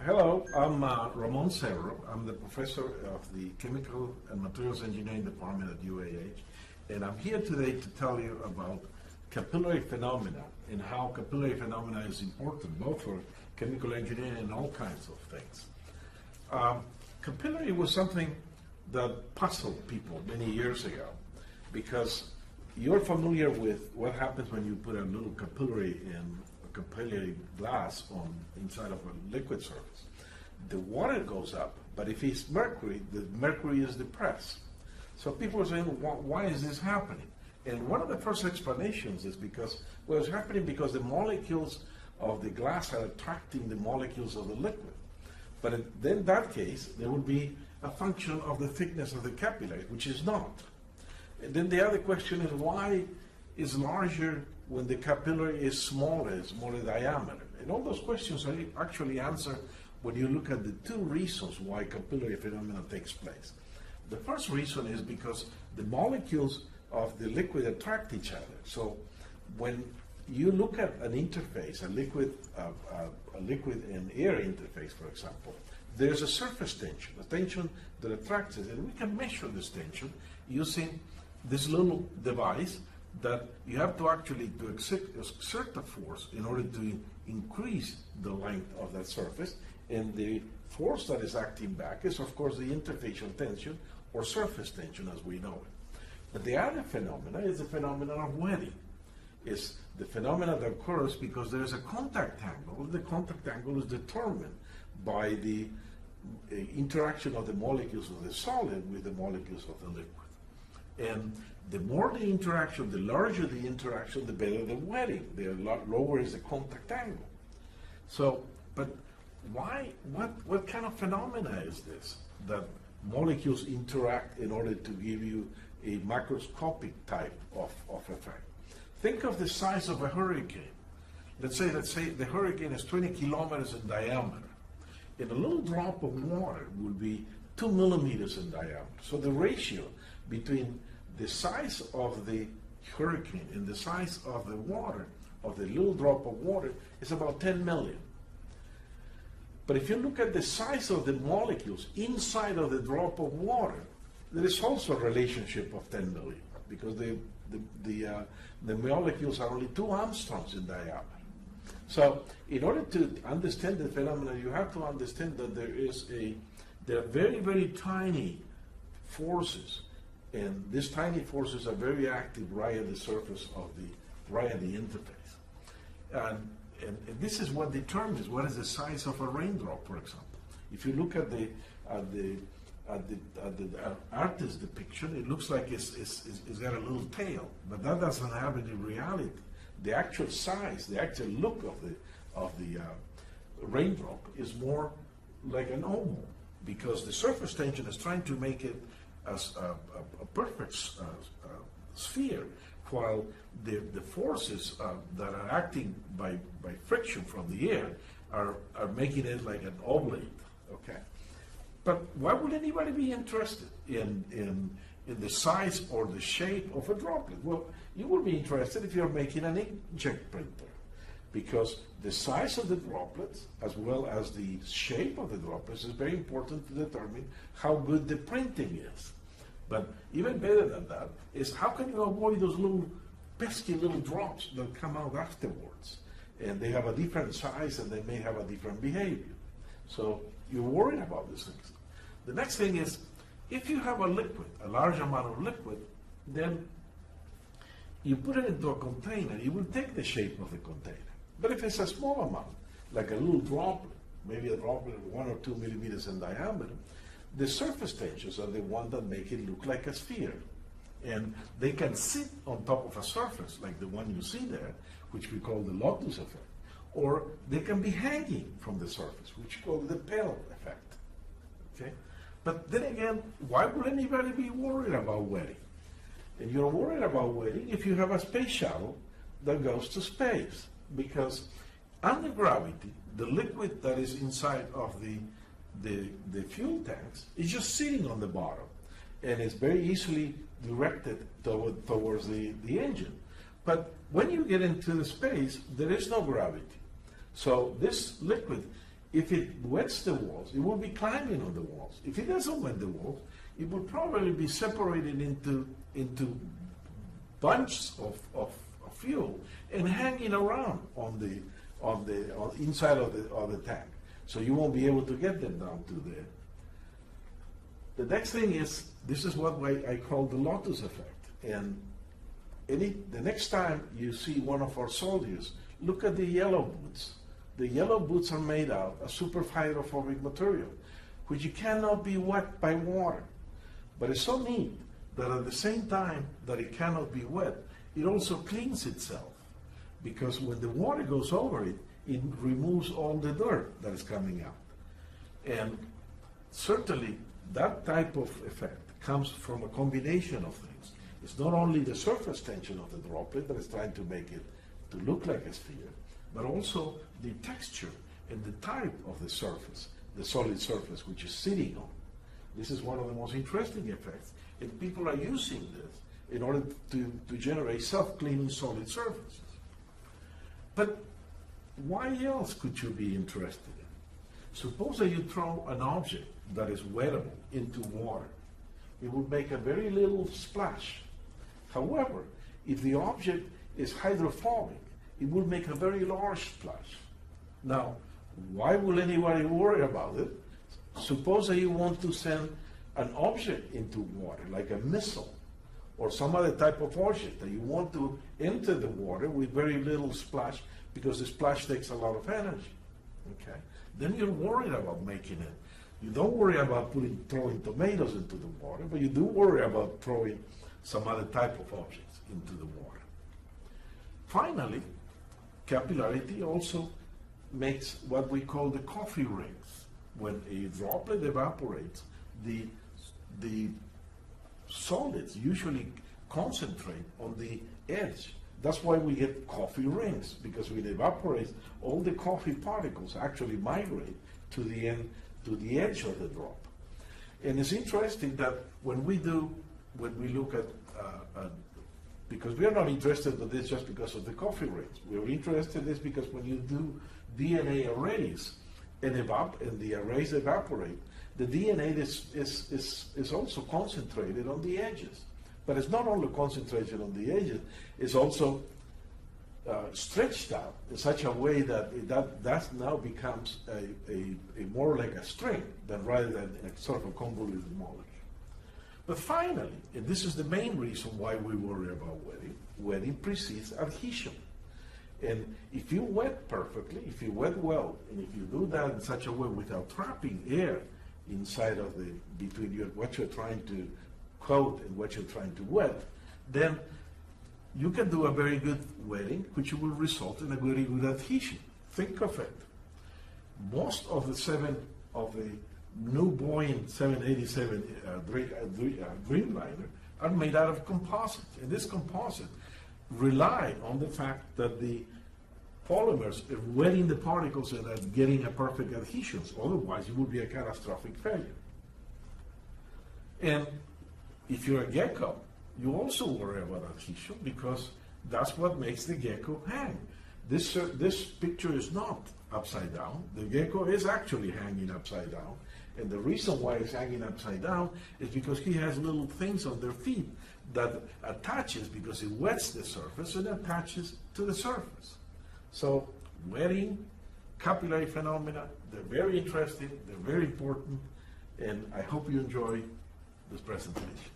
Hello, I'm Ramon Cerro. I'm the professor of the Chemical and Materials Engineering Department at UAH, and I'm here today to tell you about capillary phenomena and how capillary phenomena is important both for chemical engineering and all kinds of things. Capillary was something that puzzled people many years ago because you're familiar with what happens when you put a little capillary in capillary glass on inside of a liquid surface. The water goes up, but if it's mercury, the mercury is depressed. So people are saying, why is this happening? And one of the first explanations is because, well, it's happening because the molecules of the glass are attracting the molecules of the liquid. But then in that case, there would be a function of the thickness of the capillary, which is not. And then the other question is, why is larger when the capillary is smaller diameter? And all those questions are actually answered when you look at the two reasons why capillary phenomena takes place. The first reason is because the molecules of the liquid attract each other. So when you look at an interface, a liquid and air interface, for example, there's a surface tension, a tension that attracts it, and we can measure this tension using this little device that you have to actually exert a force in order to increase the length of that surface, and the force that is acting back is, of course, the interfacial tension or surface tension as we know it. But the other phenomena is the phenomenon of wetting. It's the phenomena that occurs because there is a contact angle. The contact angle is determined by the interaction of the molecules of the solid with the molecules of the liquid. And the more the interaction, the larger the interaction, the better the wetting. The lower is the contact angle. So, but why, what kind of phenomena is this? That molecules interact in order to give you a macroscopic type of effect. Think of the size of a hurricane. Let's say the hurricane is 20 kilometers in diameter. And a little drop of water would be 2 millimeters in diameter. So the ratio between the size of the hurricane and the size of the water, of the little drop of water, is about 10 million. But if you look at the size of the molecules inside of the drop of water, there is also a relationship of 10 million because the molecules are only 2 angstroms in diameter. So in order to understand the phenomena, you have to understand that there are very, very tiny forces, and these tiny forces are very active right at the surface of right at the interface. And this is what determines what is the size of a raindrop, for example. If you look at the artist's depiction, it looks like it's got a little tail, but that doesn't have any reality. The actual size, the actual look of the raindrop is more like an oval, because the surface tension is trying to make it as a perfect sphere, while the forces that are acting by friction from the air are making it like an oblate. Okay, but why would anybody be interested in the size or the shape of a droplet? Well, you will be interested if you're making an inkjet printer, because the size of the droplets as well as the shape of the droplets is very important to determine how good the printing is. But even better than that is how can you avoid those little pesky little drops that come out afterwards, and they have a different size and they may have a different behavior. So you're worried about these things. The next thing is, if you have a liquid, a large amount of liquid, then you put it into a container, it will take the shape of the container. But if it's a small amount, like a little droplet, maybe a droplet of 1 or 2 millimeters in diameter, the surface tensions are the one that make it look like a sphere. And they can sit on top of a surface, like the one you see there, which we call the lotus effect. Or they can be hanging from the surface, which we call the pale effect. Okay? But then again, why would anybody be worried about wetting? And you're worried about wetting if you have a space shuttle that goes to space. Because under gravity, the liquid that is inside of the fuel tanks is just sitting on the bottom. And it's very easily directed towards the engine. But when you get into the space, there is no gravity. So this liquid if it wets the walls, it will be climbing on the walls. If it doesn't wet the walls, it will probably be separated into bunches of fuel and hanging around on inside of the tank. So you won't be able to get them down to there. The next thing is, this is what I call the lotus effect. And the next time you see one of our soldiers, look at the yellow boots. The yellow boots are made out of super hydrophobic material, which you cannot be wet by water. But it's so neat that at the same time that it cannot be wet, it also cleans itself. Because when the water goes over it, it removes all the dirt that is coming out. And certainly that type of effect comes from a combination of things. It's not only the surface tension of the droplet that is trying to make it to look like a sphere, but also the texture and the type of the surface, the solid surface which is sitting on. This is one of the most interesting effects, and people are using this in order to generate self-cleaning solid surfaces. But why else could you be interested in? Suppose that you throw an object that is wettable into water. It would make a very little splash. However, if the object is hydrophobic, it will make a very large splash. Now, why will anybody worry about it? Suppose that you want to send an object into water, like a missile, or some other type of object that you want to enter the water with very little splash, because the splash takes a lot of energy. Okay? Then you're worried about making it. You don't worry about throwing tomatoes into the water, but you do worry about throwing some other type of objects into the water. Finally, capillarity also makes what we call the coffee rings. When a droplet evaporates, the solids usually concentrate on the edge. That's why we get coffee rings, because when it evaporates, all the coffee particles actually migrate to the end, to the edge of the drop. And it's interesting that when we look at, because we are not interested in this just because of the coffee rings. We are interested in this because when you do DNA arrays and the arrays evaporate, the DNA is also concentrated on the edges. But it's not only concentrated on the edges, it's also stretched out in such a way that now becomes a more like a string rather than a sort of a convoluted molecule. But finally, and this is the main reason why we worry about wetting, wetting precedes adhesion. And if you wet perfectly, if you wet well, and if you do that in such a way without trapping air inside of between what you're trying to coat and what you're trying to wet, then you can do a very good wetting, which will result in a very good adhesion. Think of it. Most of the new Boeing 787 Dreamliner are made out of composite, and this composite rely on the fact that the polymers are wetting the particles and are getting a perfect adhesion. Otherwise, it would be a catastrophic failure. And if you're a gecko, you also worry about adhesion because that's what makes the gecko hang. This picture is not upside down. The gecko is actually hanging upside down. And the reason why it's hanging upside down is because he has little things on their feet that attaches, because it wets the surface and attaches to the surface. So wetting, capillary phenomena, they're very interesting, they're very important, and I hope you enjoy this presentation.